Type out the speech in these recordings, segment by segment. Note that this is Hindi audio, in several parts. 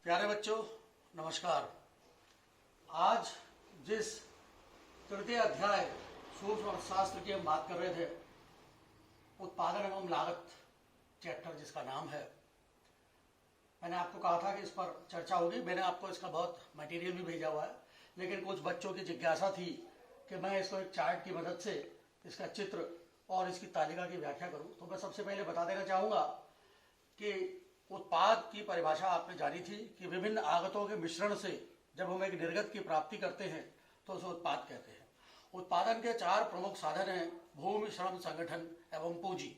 प्यारे बच्चों, नमस्कार। आज जिस तृतीय अध्याय सूक्ष्म अर्थशास्त्र की हम बात कर रहे थे, उत्पादन एवं लागत चैप्टर जिसका नाम है, मैंने आपको कहा था कि इस पर चर्चा होगी। मैंने आपको इसका बहुत मटेरियल भी भेजा हुआ है, लेकिन कुछ बच्चों की जिज्ञासा थी कि मैं इसको एक चार्ट की मदद से इसका चित्र और इसकी तालिका की व्याख्या करूं। तो मैं सबसे पहले बता देना चाहूँगा कि उत्पाद की परिभाषा आपने जानी थी कि विभिन्न आगतों के मिश्रण से जब हम एक निर्गत की प्राप्ति करते हैं तो उसे उत्पाद कहते हैं। उत्पादन के चार प्रमुख साधन हैं: भूमि, श्रम, संगठन एवं पूंजी।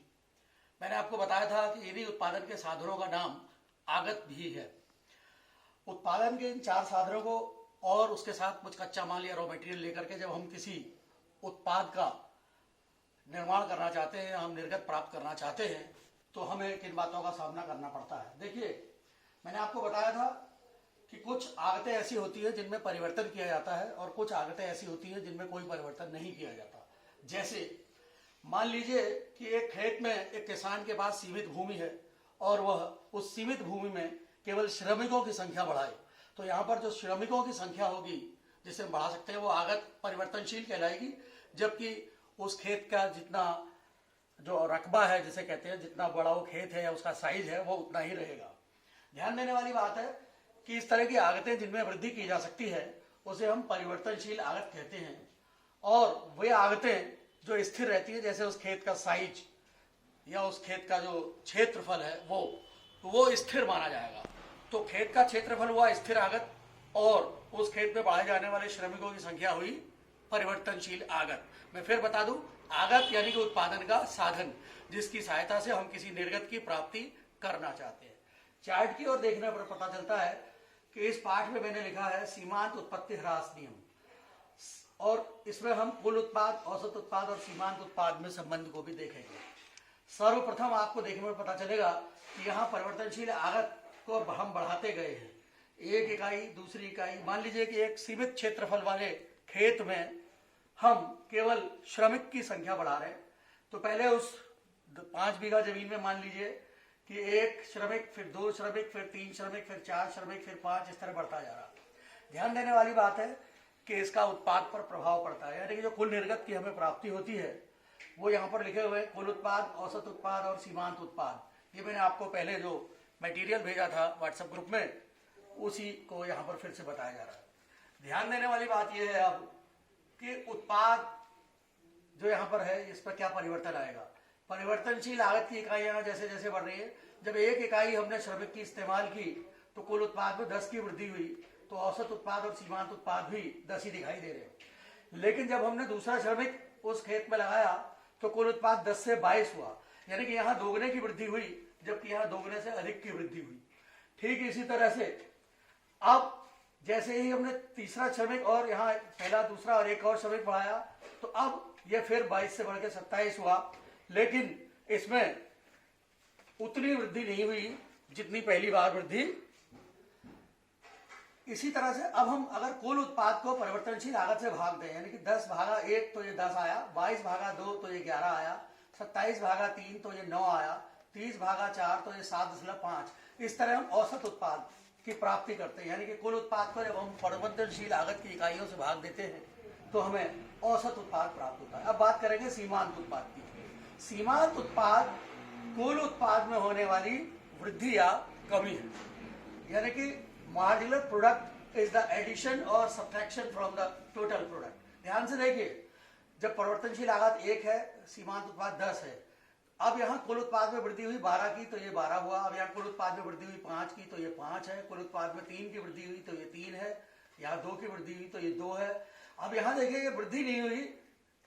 मैंने आपको बताया था कि इन्हीं उत्पादन के साधनों का नाम आगत भी है। उत्पादन के इन चार साधनों को और उसके साथ कुछ कच्चा माल या रॉ मटेरियल लेकर के जब हम किसी उत्पाद का निर्माण करना चाहते हैं, हम निर्गत प्राप्त करना चाहते हैं, तो हमें किन बातों का सामना करना पड़ता है। देखिए, मैंने आपको बताया था कि कुछ आगतें ऐसी होती है जिनमें परिवर्तन किया जाता है और कुछ आगतें ऐसी होती है जिनमें कोई परिवर्तन नहीं किया जाता। जैसे मान लीजिए कि एक खेत में एक किसान के पास सीमित भूमि है और वह उस सीमित भूमि में केवल श्रमिकों की संख्या बढ़ाए, तो यहाँ पर जो श्रमिकों की संख्या होगी जिसे हम बढ़ा सकते हैं वो आगत परिवर्तनशील कहलाएगी। जबकि उस खेत का जितना जो रकबा है जिसे कहते हैं, जितना बड़ा वो खेत है या उसका साइज है, वो उतना ही रहेगा। ध्यान देने वाली बात है कि इस तरह की आगतें जिनमें वृद्धि की जा सकती है उसे हम परिवर्तनशील आगत कहते हैं। और वे आगतें जो स्थिर रहती है, जैसे उस खेत का साइज या उस खेत का जो क्षेत्रफल है वो स्थिर माना जाएगा। तो खेत का क्षेत्रफल हुआ स्थिर आगत और उस खेत में बढ़ाए जाने वाले श्रमिकों की संख्या हुई परिवर्तनशील आगत। मैं फिर बता दूं, आगत यानी कि उत्पादन का साधन जिसकी सहायता से हम किसी निर्गत की प्राप्ति करना चाहते हैं। चार्ट की ओर देखने पर पता चलता है कि इस पाठ में मैंने लिखा है सीमांत उत्पत्ति ह्रास नियम, और इसमें हम कुल उत्पाद, औसत उत्पाद और सीमांत उत्पाद में संबंध को भी देखेंगे। सर्वप्रथम आपको देखने में पता चलेगा कि यहाँ परिवर्तनशील आगत को हम बढ़ाते गए हैं, एक इकाई दूसरी इकाई। मान लीजिए कि एक सीमित क्षेत्रफल वाले खेत में हम केवल श्रमिक की संख्या बढ़ा रहे हैं, तो पहले उस 5 बीघा जमीन में मान लीजिए कि 1 श्रमिक, फिर 2 श्रमिक, फिर 3 श्रमिक, फिर 4 श्रमिक, फिर 5, इस तरह बढ़ता जा रहा। ध्यान देने वाली बात है कि इसका उत्पाद पर प्रभाव पड़ता है, यानी कि जो कुल निर्गत की हमें प्राप्ति होती है वो यहाँ पर लिखे हुए कुल उत्पाद, औसत उत्पाद और सीमांत उत्पाद। ये मैंने आपको पहले जो मटेरियल भेजा था व्हाट्सएप ग्रुप में, उसी को यहाँ पर फिर से बताया जा रहा है। ध्यान देने वाली बात यह है अब कि उत्पाद जो यहाँ पर है इस पर क्या परिवर्तन आएगा। परिवर्तनशील लागत की इकाइयाँ जैसे जैसे बढ़ रही है, जब 1 इकाई हमने श्रमिक की इस्तेमाल की तो कुल उत्पाद में 10 की वृद्धि हुई, तो औसत उत्पाद और सीमांत उत्पाद भी 10 ही दिखाई दे रहे हैं। लेकिन जब हमने दूसरा श्रमिक उस खेत में लगाया तो कुल उत्पाद 10 से 22 हुआ, यानी कि यहाँ दोगुने की वृद्धि हुई, जबकि यहाँ दोगुने से अधिक की वृद्धि हुई। ठीक इसी तरह से अब जैसे ही हमने तीसरा श्रमिक और यहाँ पहला, दूसरा और एक और श्रमिक बढ़ाया, तो अब यह फिर 22 से बढ़कर 27 हुआ, लेकिन इसमें उतनी वृद्धि नहीं हुई जितनी पहली बार वृद्धि। इसी तरह से अब हम अगर कुल उत्पाद को परिवर्तनशील आगत से भाग दें, यानी कि 10 भागा 1 तो ये 10 आया, 22 भागा 2 तो ये 11 आया, 27 भागा 3 तो ये 9 आया, 30 भागा 4 तो ये 7.5। इस तरह हम औसत उत्पाद की प्राप्ति करते हैं, यानी कि कुल उत्पाद को जब हम परिवर्तनशील आगत की इकाइयों से भाग देते हैं तो हमें औसत उत्पाद प्राप्त होता है। अब बात करेंगे सीमांत उत्पाद की। सीमांत उत्पाद कुल उत्पाद में होने वाली वृद्धि या कमी है, यानी कि marginal product is the addition और subtraction from the total product. ध्यान से देखिए, जब परिवर्तनशील आगत 1 है, सीमांत उत्पाद 10 है, अब यहाँ कुल उत्पाद में वृद्धि हुई 12 की तो ये 12 हुआ, अब यहाँ कुल उत्पाद में वृद्धि हुई 5 की तो ये 5 है, कुल उत्पाद में 3 की वृद्धि हुई तो ये 3 है, यहाँ 2 की वृद्धि हुई तो ये 2 है। अब यहाँ देखिए ये वृद्धि नहीं हुई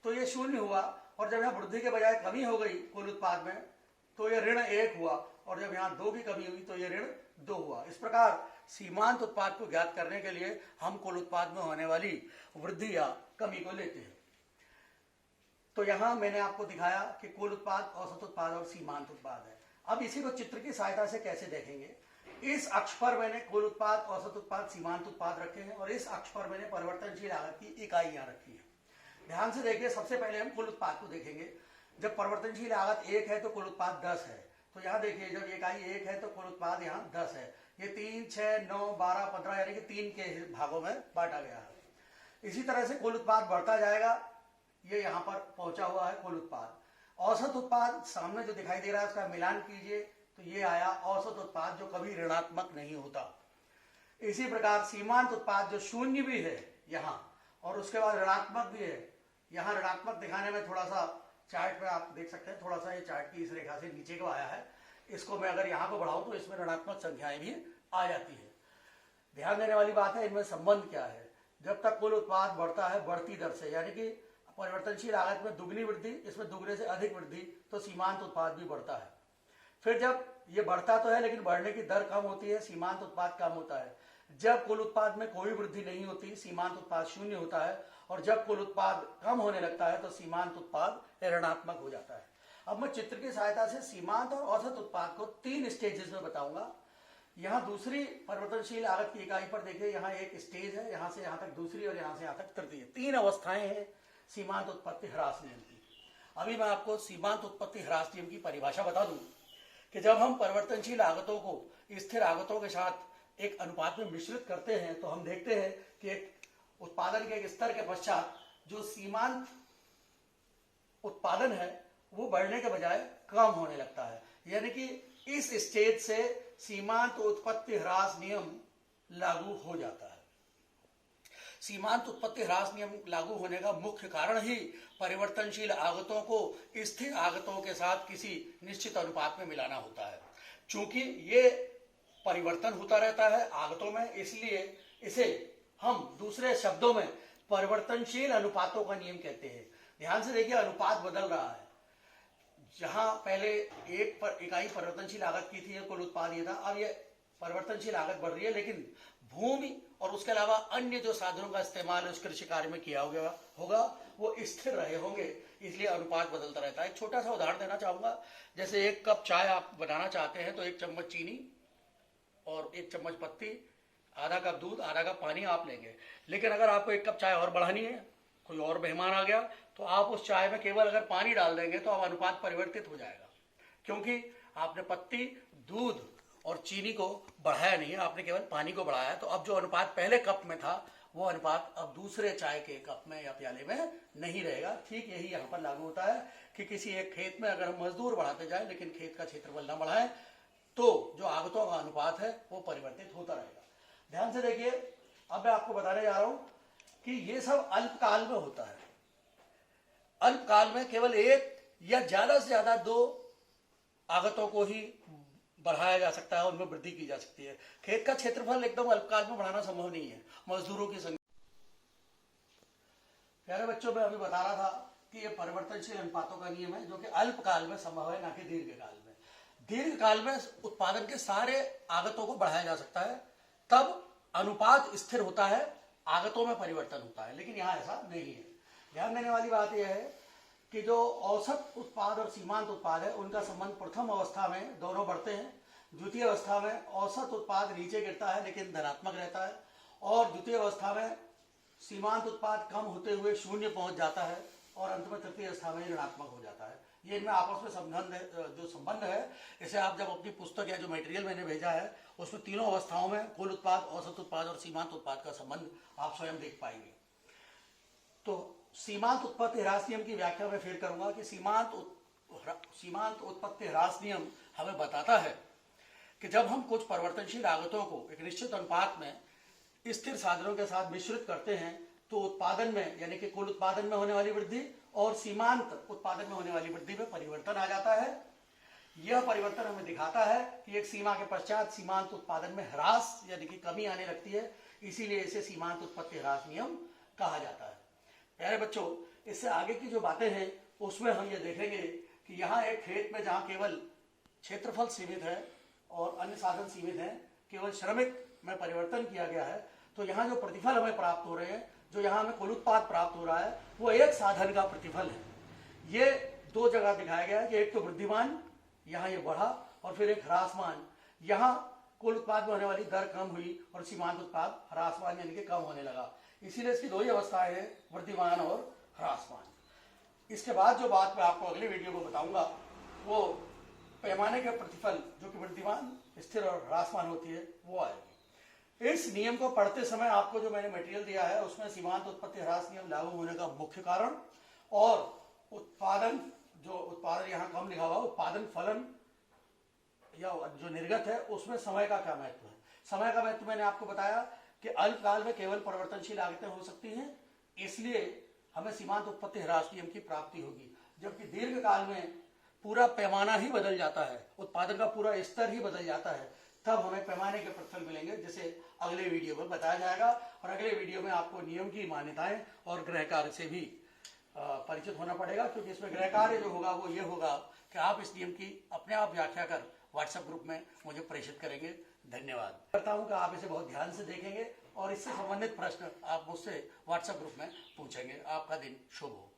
तो ये 0 हुआ, और जब यहाँ वृद्धि के बजाय कमी हो गई कुल उत्पाद में तो ये ऋण 1 हुआ, और जब यहाँ 2 की कमी हुई तो ये ऋण 2 हुआ। इस प्रकार सीमांत उत्पाद को ज्ञात करने के लिए हम कुल उत्पाद में होने वाली वृद्धि या कमी को लेते हैं। तो यहाँ मैंने आपको दिखाया कि कुल उत्पाद, औसत उत्पाद और सीमांत उत्पाद है। अब इसी को चित्र की सहायता से कैसे देखेंगे। इस अक्ष पर मैंने कुल उत्पाद, औसत उत्पाद, सीमांत उत्पाद रखे हैं, और इस अक्ष पर मैंने परिवर्तनशील आगत की इकाइयां रखी हैं। ध्यान से देखिए, सबसे पहले हम कुल उत्पाद को देखेंगे। जब परिवर्तनशील आगत 1 है तो कुल उत्पाद 10 है, तो यहाँ देखिए जब इकाई 1 है तो कुल उत्पाद यहाँ 10 है, ये 3, 6, 9, 12, 15 यानी कि 3 के भागों में बांटा गया है। इसी तरह से कुल उत्पाद बढ़ता जाएगा। ये यहाँ पर पहुंचा हुआ है कुल उत्पाद। औसत उत्पाद सामने जो दिखाई दे रहा है उसका मिलान कीजिए तो ये आया औसत उत्पाद, जो कभी ऋणात्मक नहीं होता। इसी प्रकार सीमांत उत्पाद जो शून्य भी है यहाँ और उसके बाद ऋणात्मक भी है। यहाँ ऋणात्मक दिखाने में थोड़ा सा चार्ट में आप देख सकते हैं, थोड़ा सा ये चार्ट की इस रेखा से नीचे को आया है। इसको मैं अगर यहाँ को बढ़ाऊं तो इसमें ऋणात्मक संख्याएं भी आ जाती है। ध्यान देने वाली बात है, इनमें संबंध क्या है। जब तक कुल उत्पाद बढ़ता है बढ़ती दर से, यानी कि परिवर्तनशील लागत में दुगनी वृद्धि, इसमें दुगने से अधिक वृद्धि, तो सीमांत उत्पाद भी बढ़ता है। फिर जब ये बढ़ता तो है लेकिन बढ़ने की दर कम होती है, सीमांत उत्पाद कम होता है। जब कुल उत्पाद में कोई वृद्धि नहीं होती, सीमांत उत्पाद शून्य होता है। और जब कुल उत्पाद कम होने लगता है तो सीमांत उत्पाद ऋणात्मक हो जाता है। अब मैं चित्र की सहायता से सीमांत और औसत उत्पाद को 3 स्टेजेस में बताऊंगा। यहाँ दूसरी परिवर्तनशील लागत की इकाई पर देखिए, यहाँ एक स्टेज है, यहाँ से यहाँ तक दूसरी और यहाँ से यहाँ तक तृतीय। 3 अवस्थाएं हैं सीमांत उत्पत्ति ह्रास नियम की। अभी मैं आपको सीमांत उत्पत्ति ह्रास नियम की परिभाषा बता दूं कि जब हम परिवर्तनशील लागतों को स्थिर लागतों के साथ एक अनुपात में मिश्रित करते हैं तो हम देखते हैं कि एक उत्पादन के एक स्तर के पश्चात जो सीमांत उत्पादन है वो बढ़ने के बजाय कम होने लगता है। यानी कि इस स्टेज से सीमांत उत्पत्ति ह्रास नियम लागू हो जाता है। सीमांत उत्पत्ति ह्रास नियम लागू होने का मुख्य कारण ही परिवर्तनशील आगतों को स्थिर आगतों के साथ किसी निश्चित अनुपात में मिलाना होता है। चूंकि ये परिवर्तन होता रहता है आगतों में, इसलिए इसे हम दूसरे शब्दों में परिवर्तनशील अनुपातों का नियम कहते हैं। ध्यान से देखिए, अनुपात बदल रहा है। जहां पहले एक इकाई परिवर्तनशील लागत की थी, कुल उत्पाद ये था, अब ये परिवर्तनशील लागत बढ़ रही है, लेकिन भूमि और उसके अलावा अन्य जो साधनों का इस्तेमाल उस कृषि कार्य में किया होगा वो स्थिर रहे होंगे, इसलिए अनुपात बदलता रहता है। एक छोटा सा उदाहरण देना चाहूंगा। जैसे 1 कप चाय आप बनाना चाहते हैं तो 1 चम्मच चीनी और 1 चम्मच पत्ती, आधा कप दूध, आधा कप पानी आप लेंगे। लेकिन अगर आपको 1 कप चाय और बढ़ानी है, कोई और मेहमान आ गया, तो आप उस चाय में केवल अगर पानी डाल देंगे तो अब अनुपात परिवर्तित हो जाएगा, क्योंकि आपने पत्ती, दूध और चीनी को बढ़ाया नहीं है, आपने केवल पानी को बढ़ाया। तो अब जो अनुपात पहले कप में था वो अनुपात अब दूसरे चाय के कप में या प्याले में नहीं रहेगा। ठीक यही यहाँ पर लागू होता है कि किसी एक खेत में अगर हम मजदूर बढ़ाते जाए लेकिन खेत का क्षेत्रफल न बढ़ाएं तो जो आगतों का अनुपात है वो परिवर्तित होता रहेगा। ध्यान से देखिए, अब मैं आपको बताने जा रहा हूं कि ये सब अल्पकाल में होता है। अल्पकाल में केवल 1 या ज्यादा से ज्यादा 2 आगतों को ही बढ़ाया जा सकता है, उनमें वृद्धि की जा सकती है। खेत का क्षेत्रफल एकदम अल्पकाल में बढ़ाना संभव नहीं है, मजदूरों की संख्या। प्यारे बच्चों, मैं अभी बता रहा था कि ये परिवर्तनशील अनुपातों का नियम है जो कि अल्पकाल में संभव है, ना कि दीर्घकाल में। दीर्घकाल में उत्पादन के सारे आगतों को बढ़ाया जा सकता है, तब अनुपात स्थिर होता है, आगतों में परिवर्तन होता है, लेकिन यहाँ ऐसा नहीं है। ध्यान देने वाली बात यह है कि जो औसत उत्पाद और सीमांत उत्पाद है उनका संबंध प्रथम अवस्था में दोनों बढ़ते हैं, द्वितीय अवस्था में औसत उत्पाद नीचे गिरता है लेकिन धनात्मक रहता है, और द्वितीय अवस्था में सीमांत उत्पाद कम होते हुए 0 पहुंच जाता है, और अंत में तृतीय अवस्था में ऋणात्मक हो जाता है। ये इनमें आपस में संबंध है, इसे आप जब अपनी पुस्तक या जो मटेरियल मैंने भेजा है उसमें तीनों अवस्थाओं में कुल उत्पाद, औसत उत्पाद और सीमांत उत्पाद का संबंध आप स्वयं देख पाएंगे। तो सीमांत उत्पत्ति ह्रास नियम की व्याख्या में फिर करूंगा कि सीमांत उत्पत्ति ह्रास नियम हमें बताता है कि जब हम कुछ परिवर्तनशील लागतों को एक निश्चित अनुपात में स्थिर साधनों के साथ मिश्रित करते हैं तो उत्पादन में, यानी कि कुल उत्पादन में होने वाली वृद्धि और सीमांत उत्पादन में होने वाली वृद्धि में परिवर्तन आ जाता है। यह परिवर्तन हमें दिखाता है कि एक सीमा के पश्चात सीमांत उत्पादन में ह्रास यानी कि कमी आने लगती है, इसीलिए इसे सीमांत उत्पत्ति ह्रास नियम कहा जाता है। प्यारे बच्चों, इससे आगे की जो बातें हैं उसमें हम ये देखेंगे कि यहाँ एक खेत में जहाँ केवल क्षेत्रफल सीमित है और अन्य साधन सीमित हैं, केवल श्रमिक में परिवर्तन किया गया है, तो यहाँ जो प्रतिफल हमें प्राप्त हो रहे हैं, जो यहाँ हमें कुल उत्पाद प्राप्त हो रहा है, वो एक साधन का प्रतिफल है। ये 2 जगह दिखाया गया है कि एक तो वृद्धिमान, यहाँ ये बढ़ा, और फिर एक ह्रासमान, यहाँ कुल उत्पाद में होने वाली दर कम हुई और सीमांत उत्पाद ह्रासमान यानी कि कम होने लगा। इसीलिए इसकी 2 ही अवस्थाएं हैं, वृद्धिमान और ह्रासमान। इसके बाद जो बात मैं आपको अगले वीडियो में बताऊंगा वो पैमाने के प्रतिफल जो कि वृद्धिमान, स्थिर और ह्रासमान होती है वो आएगी। इस नियम को पढ़ते समय आपको जो मैंने मटेरियल दिया है उसमें सीमांत उत्पत्ति ह्रास नियम लागू होने का मुख्य कारण और उत्पादन यहाँ कम लिखा हुआ उत्पादन फलन या जो निर्गत है उसमें समय का क्या महत्व है। समय का महत्व मैंने आपको बताया कि अल्पकाल में केवल परिवर्तनशील लागतें हो सकती हैं, इसलिए हमें सीमांत उत्पत्ति ह्रास नियम की प्राप्ति होगी, जबकि दीर्घ काल में पूरा पैमाना ही बदल जाता है, उत्पादन का पूरा स्तर ही बदल जाता है, तब हमें पैमाने के प्रतिफल मिलेंगे, जिसे अगले वीडियो में बताया जाएगा। और अगले वीडियो में आपको नियम की मान्यताएं और गृह कार्य से भी परिचित होना पड़ेगा, क्योंकि इसमें गृह कार्य जो होगा वो ये होगा कि आप इस नियम की अपने आप व्याख्या कर व्हाट्सएप ग्रुप में मुझे प्रेषित करेंगे। धन्यवाद। करता हूं कि आप इसे बहुत ध्यान से देखेंगे और इससे संबंधित प्रश्न आप मुझसे व्हाट्सएप ग्रुप में पूछेंगे। आपका दिन शुभ हो।